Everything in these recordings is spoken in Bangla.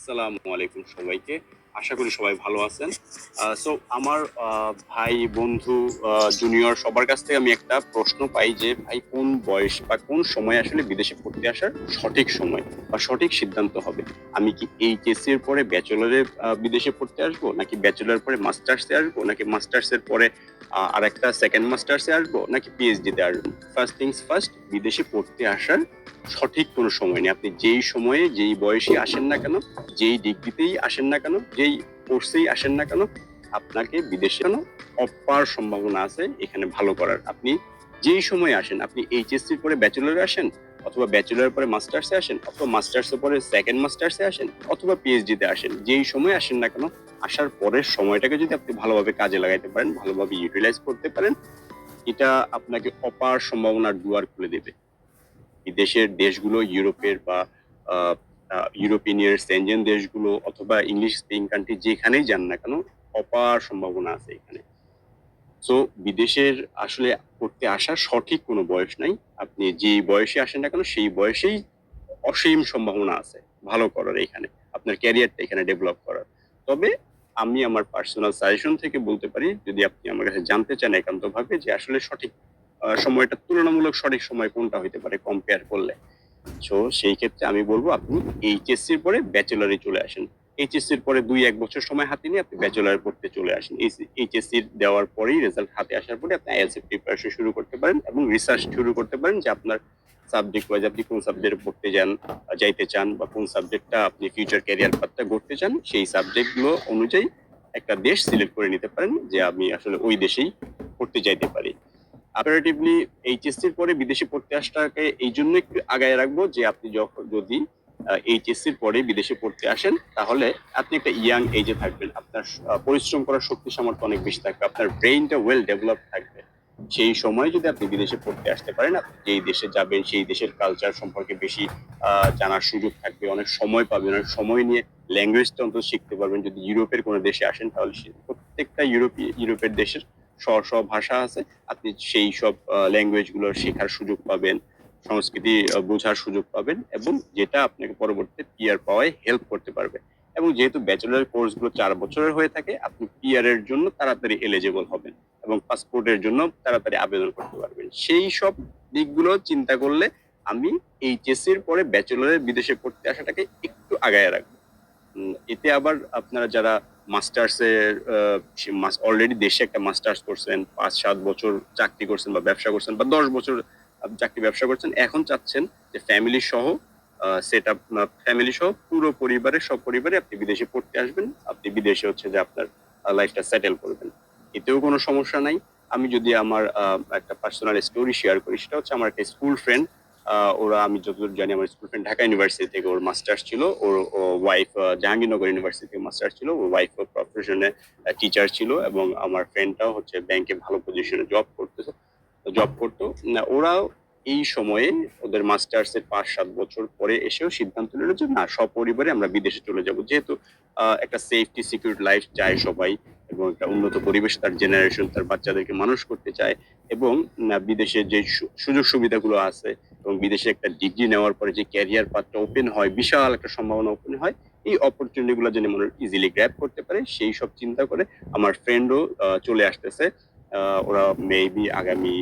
আসসালামু আলাইকুম সবাইকে। আশা করি সবাই ভালো আছেন। সো আমার ভাই, বন্ধু, জুনিয়র সবার কাছ থেকে আমি একটা প্রশ্ন পাই যে ভাই কোন বয়স বা কোন সময় আসলে বিদেশে পড়তে আসার সঠিক সময় বা সঠিক সিদ্ধান্ত হবে? আমি কি এইচএসসি এর পরে ব্যাচেলরে বিদেশে পড়তে আসবো, নাকি ব্যাচেলর পরে মাস্টার্সে আসবো, নাকি মাস্টার্স এর পরে আর একটা সেকেন্ড মাস্টার্সে আসবো, নাকি পিএইচডি তে আসবো? ফার্স্ট থিংস ফার্স্ট, বিদেশে পড়তে আসার সঠিক কোনো সময় নেই। আপনি যেই সময়ে যেই বয়সে আসেন না কেন, যেই ডিগ্রিতেই আসেন না কেন, যেই কোর্সেই আসেন না কেন, আপনাকে বিদেশে অপার সম্ভাবনা আছে এখানে ভালো করার। আপনি যেই সময় আসেন, আপনি এইচএসসি পরে ব্যাচেলরে আসেন, অথবা ব্যাচেলর পরে মাস্টার্সে আসেন, অথবা মাস্টার্স পরে সেকেন্ড মাস্টার্সে আসেন, অথবা পিএইচডি তে আসেন, যেই সময় আসেন না কেন, আসার পরের সময়টাকে যদি আপনি ভালোভাবে কাজে লাগাইতে পারেন, ভালোভাবে ইউটিলাইজ করতে পারেন, এটা আপনাকে অপার সম্ভাবনার দুয়ার খুলে দেবে। বিদেশের দেশগুলো, ইউরোপের বা ইউরোপিয়ান সেনজেন দেশগুলো অথবা ইংলিশ স্পিকিং কান্ট্রি যেখানেই যান না কেন, অপার সম্ভাবনা আছে এখানে। সো বিদেশের আসলে পড়তে আসার সঠিক কোনো বয়স নাই। আপনি যে বয়সে আসেন না কেন, সেই বয়সেই অসীম সম্ভাবনা আছে ভালো করার, এখানে আপনার ক্যারিয়ারটা এখানে ডেভেলপ করার। তবে আমি আমার পার্সোনাল সাজেশন থেকে বলতে পারি, যদি আপনি আমার কাছে জানতে চান একান্ত ভাবে যে আসলে সঠিক সময়টা, তুলনামূলক সঠিক সময় কোনটা হইতে পারে কম্পেয়ার করলে, সো সেই ক্ষেত্রে আমি বলবো আপনি এইচএসসি এর পরে ব্যাচেলরে চলে আসেন। এইচএসসি এর পরে 2-1 বছর সময় হাতে নিয়ে আপনি ব্যাচেলর পড়তে চলে আসেন। এইচএসসি দেওয়ার পরেই, রেজাল্ট হাতে আসার পরে আপনি আইএলটিএস প্রিপারেশন শুরু করতে পারেন এবং রিসার্চ শুরু করতে পারেন যে আপনার সাবজেক্ট ওয়াইজ আপনি কোন সাবজেক্টে পড়তে যাইতে চান, বা কোন সাবজেক্টটা আপনি ফিউচার ক্যারিয়ার পাথটা গড়তে চান, সেই সাবজেক্ট গুলো অনুযায়ী একটা দেশ সিলেক্ট করে নিতে পারেন যে আমি আসলে ওই দেশেই পড়তে চাইতে পারি। অপারেটিভলি এইচএসসির পরে বিদেশে পড়তে আসাটাকে এই জন্য একটু আগায় রাখবো যে আপনি যদি এইচএসসির পরে বিদেশে পড়তে আসেন, তাহলে আপনি একটা ইয়াং এজে থাকবেন, আপনার পরিশ্রম করার শক্তি সামর্থ্য অনেক বেশি থাকবে, আপনার ব্রেইনটা ওয়েল ডেভেলপ থাকবে। সেই সময় যদি আপনি বিদেশে পড়তে আসতে পারেন, আপনি যেই দেশে যাবেন সেই দেশের কালচার সম্পর্কে বেশি জানার সুযোগ থাকবে, অনেক সময় পাবেন, অনেক সময় নিয়ে ল্যাঙ্গুয়েজটা অন্তত শিখতে পারবেন। যদি ইউরোপের কোনো দেশে আসেন, তাহলে প্রত্যেকটা ইউরোপের দেশের স্ব ভাষা আছে, আপনি সেই সব ল্যাঙ্গুয়েজ গুলো শেখার সুযোগ পাবেন, সংস্কৃতি বোঝার সুযোগ পাবেন, এবং যেটা আপনাকে পরবর্তীতে পিআর পাওয়ায় হেল্প করতে পারবে। এবং যেহেতু ব্যাচেলর কোর্স গুলো 4 বছরের হয়ে থাকে, আপনি পিআর এর জন্য তাড়াতাড়ি এলিজিবল হবেন এবং পাসপোর্টের জন্য তাড়াতাড়ি আবেদন করতে পারবেন। সেই সব দিকগুলো চিন্তা করলে আমি এইচএসসি এর পরে ব্যাচেলরের বিদেশে পড়তে আসাটাকে একটু আগায় রাখবো। এতে আবার আপনারা যারা মাস্টার্স এর অলরেডি দেশে একটা মাস্টার্স করছেন, 5-7 বছর চাকরি করছেন বা ব্যবসা করছেন, বা 10 বছর চাকরি ব্যবসা করছেন, এখন চাচ্ছেন যে ফ্যামিলি সহ সেট আপ, ফ্যামিলি সহ পুরো পরিবারের সব পরিবারে আপনি বিদেশে পড়তে আসবেন, আপনি বিদেশে হচ্ছে যে আপনার লাইফটা সেটেল করবেন, এতেও কোনো সমস্যা নাই। আমি যদি আমার একটা পার্সোনাল স্টোরি শেয়ার করি, সেটা হচ্ছে আমার একটা স্কুল ফ্রেন্ড, ওরা, আমি যতদূর জানি, আমার স্কুল ফ্রেন্ড ঢাকা ইউনিভার্সিটি থেকে ওর মাস্টার্স ছিল, ওর ওয়াইফ জাহাঙ্গীরনগর ইউনিভার্সিটি থেকে মাস্টার্স ছিল, ওর ওয়াইফ প্রফেশনে টিচার ছিল, এবং আমার ফ্রেন্ডটাও হচ্ছে ব্যাংকে ভালো পজিশনে জব করতো। ওরাও এই সময়ে ওদের মাস্টার্স এর 5-7 বছর পরে এসেও সিদ্ধান্ত নিল যে না, সপরিবারে আমরা বিদেশে চলে যাব, যেহেতু একটা সেফটি সিকিউর লাইফ চায় সবাই, এবং একটা উন্নত পরিবেশ তার জেনারেশন, তার বাচ্চাদেরকে মানুষ করতে চায়, এবং বিদেশে যে সুযোগ সুবিধাগুলো আছে, এবং বিদেশে একটা ডিগ্রি নেওয়ার পরে যে ক্যারিয়ার পাথটা ওপেন হয়, বিশাল একটা সম্ভাবনা ওপেন হয়, এই অপরচুনিটি গুলো যেন মানুষ ইজিলি গ্র্যাব করতে পারে, সেই সব চিন্তা করে আমার ফ্রেন্ডও চলে আসতেছে। ওরা মেবি আগামী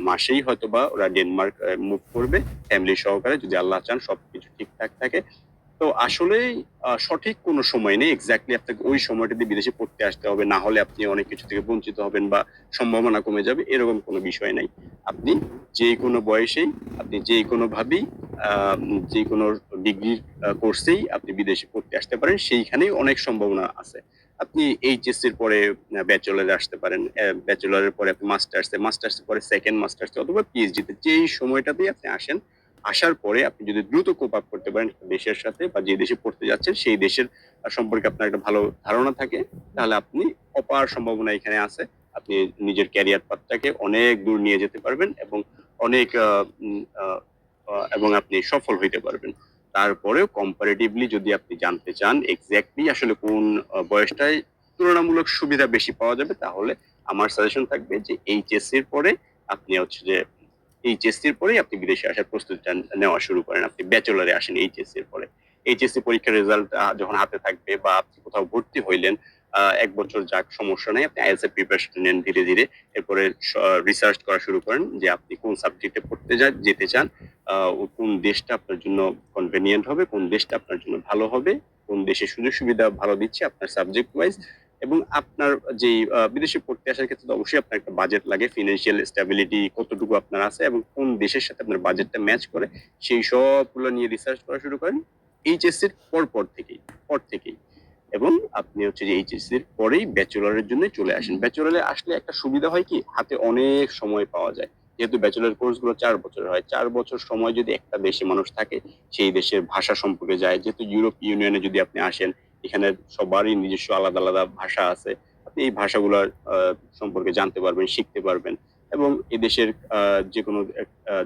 মাসেই হয়তো বা ওরা ডেনমার্ক মুভ করবে ফ্যামিলি সহকারে, যদি আল্লাহ চান সবকিছু ঠিকঠাক থাকে। তো আসলে সঠিক কোনো সময় নেই এক্স্যাক্টলি আপনাকে ওই সময়টাতে বিদেশে পড়তে আসতে হবে, না হলে আপনি অনেক কিছু থেকে বঞ্চিত হবেন বা সম্ভাবনা কমে যাবে, এরকম কোনো বিষয় নাই। আপনি যে কোনো বয়সেই, আপনি যে কোনো ভাবেই, যে কোনো ডিগ্রির কোর্সেই আপনি বিদেশে পড়তে আসতে পারেন, সেইখানেই অনেক সম্ভাবনা আছে। আপনি এইচএসসির পরে ব্যাচেলরে আসতে পারেন, ব্যাচেলরের পরে আপনি মাস্টার্সের পরে সেকেন্ড মাস্টার্স অথবা পিএইচডিতে, যেই সময়টাতেই আপনি আসেন, আসার পরে আপনি যদি দ্রুত কোপ আপ করতে পারেন দেশের সাথে, বা যে দেশে পড়তে যাচ্ছেন সেই দেশের সম্পর্কে আপনার একটা ভালো ধারণা থাকে, তাহলে আপনি অপার সম্ভাবনা এখানে আছে, আপনি নিজের ক্যারিয়ার পাথটাকে অনেক দূর নিয়ে যেতে পারবেন, এবং অনেক এবং আপনি সফল হইতে পারবেন। তারপরেও কম্পারেটিভলি যদি আপনি জানতে চান এক্স্যাক্টলি আসলে কোন বয়সটায় তুলনামূলক সুবিধা বেশি পাওয়া যাবে, তাহলে আমার সাজেশন থাকবে যে এইচএসসির পরে আপনি হচ্ছে যে এইচএসসির পরেই আপনি বিদেশে আসার প্রস্তুতিটা নেওয়া শুরু করেন, আপনি ব্যাচেলরে আসেন এইচএসসির পরে। এইচএসসি পরীক্ষার রেজাল্ট যখন হাতে থাকবে বা আপনি কোথাও ভর্তি হইলেন, 1 বছর যাক, সমস্যা নেই, আপনি আইএলটিএস এর প্রিপারেশন নেন ধীরে ধীরে। এরপরে রিসার্চ করা শুরু করেন যে আপনি কোন সাবজেক্টে পড়তে যেতে চান, কোন দেশটা আপনার জন্য কনভেনিয়েন্ট হবে, কোন দেশটা আপনার জন্য ভালো হবে, কোন দেশে সুযোগ সুবিধা ভালো দিচ্ছে আপনার সাবজেক্ট ওয়াইজ। এবং আপনার যে বিদেশে পড়তে আসার ক্ষেত্রে তো অবশ্যই আপনার একটা বাজেট লাগে, ফিনান্সিয়াল স্টেবিলিটি কতটুকু আপনার আছে এবং কোন দেশের সাথে আপনার বাজেটটা ম্যাচ করে, সেই সবগুলো নিয়ে রিসার্চ করা শুরু করেন এইচএসসির পর থেকেই। এবং আপনি হচ্ছে যে এইচএসসির পরেই ব্যাচেলরের জন্য চলে আসেন। ব্যাচেলরে আসলে একটা সুবিধা হয় কি, হাতে অনেক সময় পাওয়া যায়। যেহেতু ব্যাচেলর কোর্স গুলো 4 বছরের হয়, 4 বছর সময় যদি একটা দেশে মানুষ থাকে, সেই দেশের ভাষা সম্পর্কে যায়। যেহেতু ইউরোপ ইউনিয়নে যদি আপনি আসেন, এখানে সবারই নিজস্ব আলাদা আলাদা ভাষা আছে, আপনি এই ভাষাগুলোর সম্পর্কে জানতে পারবেন, শিখতে পারবেন। এবং এই দেশের যে কোনো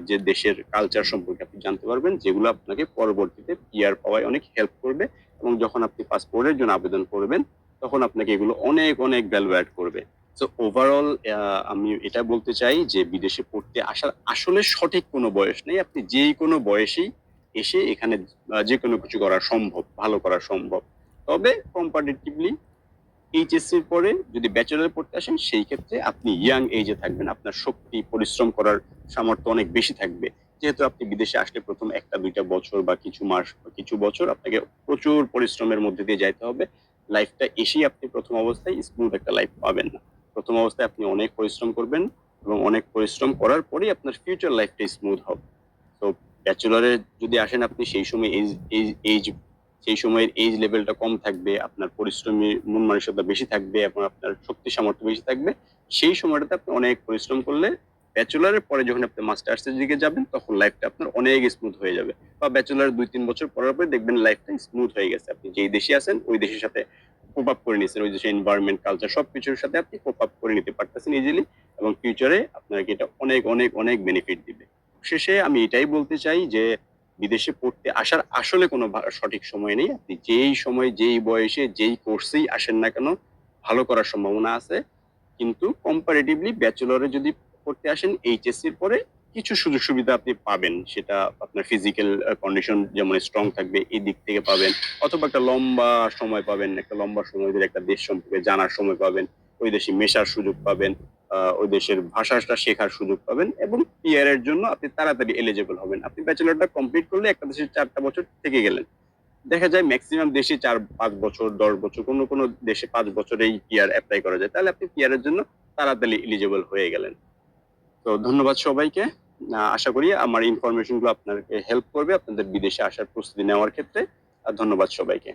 যে দেশের কালচার সম্পর্কে আপনি জানতে পারবেন, যেগুলো আপনাকে পরবর্তীতে পিআর পাওয়ায় অনেক হেল্প করবে। এবং যখন আপনি পাসপোর্টের জন্য আবেদন করবেন, তখন আপনাকে এগুলো অনেক অনেক ভ্যালু অ্যাড করবে। তো ওভারঅল আমি এটা বলতে চাই যে বিদেশে পড়তে আসার আসলে সঠিক কোনো বয়স নেই। আপনি যে কোনো বয়সেই এসে এখানে যে কোনো কিছু করা সম্ভব, ভালো করা সম্ভব। তবে কম্পারেটিভলি এইচএসসির পরে যদি ব্যাচেলর পড়তে আসেন, সেই ক্ষেত্রে আপনি ইয়াং এজে থাকবেন, আপনার শক্তি পরিশ্রম করার সামর্থ্য অনেক বেশি থাকবে। যেহেতু আপনি বিদেশে আসলে প্রথম 1-2 বছর বা কিছু মাস বা কিছু বছর আপনাকে প্রচুর পরিশ্রমের মধ্যে দিয়ে যাইতে হবে। লাইফটা এসেই আপনি প্রথম অবস্থায় স্মুথ একটা লাইফ পাবেন না। প্রথম অবস্থায় আপনি অনেক পরিশ্রম করবেন এবং অনেক পরিশ্রম করার পরেই আপনার ফিউচার লাইফটা স্মুথ হবে। তো ব্যাচেলরে যদি আসেন, আপনি সেই সময় এজ সেই সময়ের এজ লেভেলটা কম থাকবে, আপনার পরিশ্রমী মন মানসিকতা বেশি থাকবে এবং আপনার শক্তি সামর্থ্য বেশি থাকবে। সেই সময়টাতে আপনি অনেক পরিশ্রম করলে ব্যাচেলরের পরে যখন আপনি মাস্টার্স এর দিকে যাবেন, তখন লাইফটা আপনার অনেক স্মুথ হয়ে যাবে। বা ব্যাচেলর 2-3 বছর পরের পরে দেখবেন লাইফটা স্মুথ হয়ে গেছে। আপনি যেই দেশে আছেন ওই দেশের সাথে কোপ আপ করে নিয়েছেন, ওই দেশের এনভায়রনমেন্ট, কালচার সবকিছুর সাথে আপনি কোপ আপ করে নিতে পারতেছেন ইজিলি। এবং ফিউচারে আপনাকে এটা অনেক অনেক অনেক বেনিফিট দিবে। শেষে আমি এটাই বলতে চাই যে বিদেশে পড়তে আসার আসলে কোনো সঠিক সময় নেই। আপনি যেই সময়, যেই বয়সে, যেই কোর্সেই আসেন না কেন, ভালো করার সম্ভাবনা আছে। কিন্তু কম্পারেটিভলি ব্যাচেলরে যদি পড়তে আসেন এইচএসসির পরে, কিছু সুযোগ সুবিধা আপনি পাবেন। সেটা আপনার ফিজিক্যাল কন্ডিশন যেমন স্ট্রং থাকবে, এই দিক থেকে পাবেন। অথবা একটা লম্বা সময় পাবেন, একটা লম্বা সময় ধরে একটা দেশ সম্পর্কে জানার সময় পাবেন, ওই দেশে মেশার সুযোগ পাবেন, ওই দেশের ভাষাটা শেখার সুযোগ পাবেন। এবং পিআর এর জন্য আপনি তাড়াতাড়ি এলিজিবল হবেন। আপনি ব্যাচেলরটা কমপ্লিট করলে একটা দেশে 4টা বছর থেকে গেলেন। দেখা যায় ম্যাক্সিমাম দেশে 4-5 বছর, 10 বছর, কোনো কোনো দেশে 5 বছরেই পিআর অ্যাপ্লাই করা যায়। তাহলে আপনি পিআর এর জন্য তাড়াতাড়ি এলিজিবল হয়ে গেলেন। তো ধন্যবাদ সবাইকে। আশা করি আমার ইনফরমেশন গুলো আপনাকে হেল্প করবে আপনাদের বিদেশে আসার প্রস্তুতি নেওয়ার ক্ষেত্রে। আর ধন্যবাদ সবাইকে।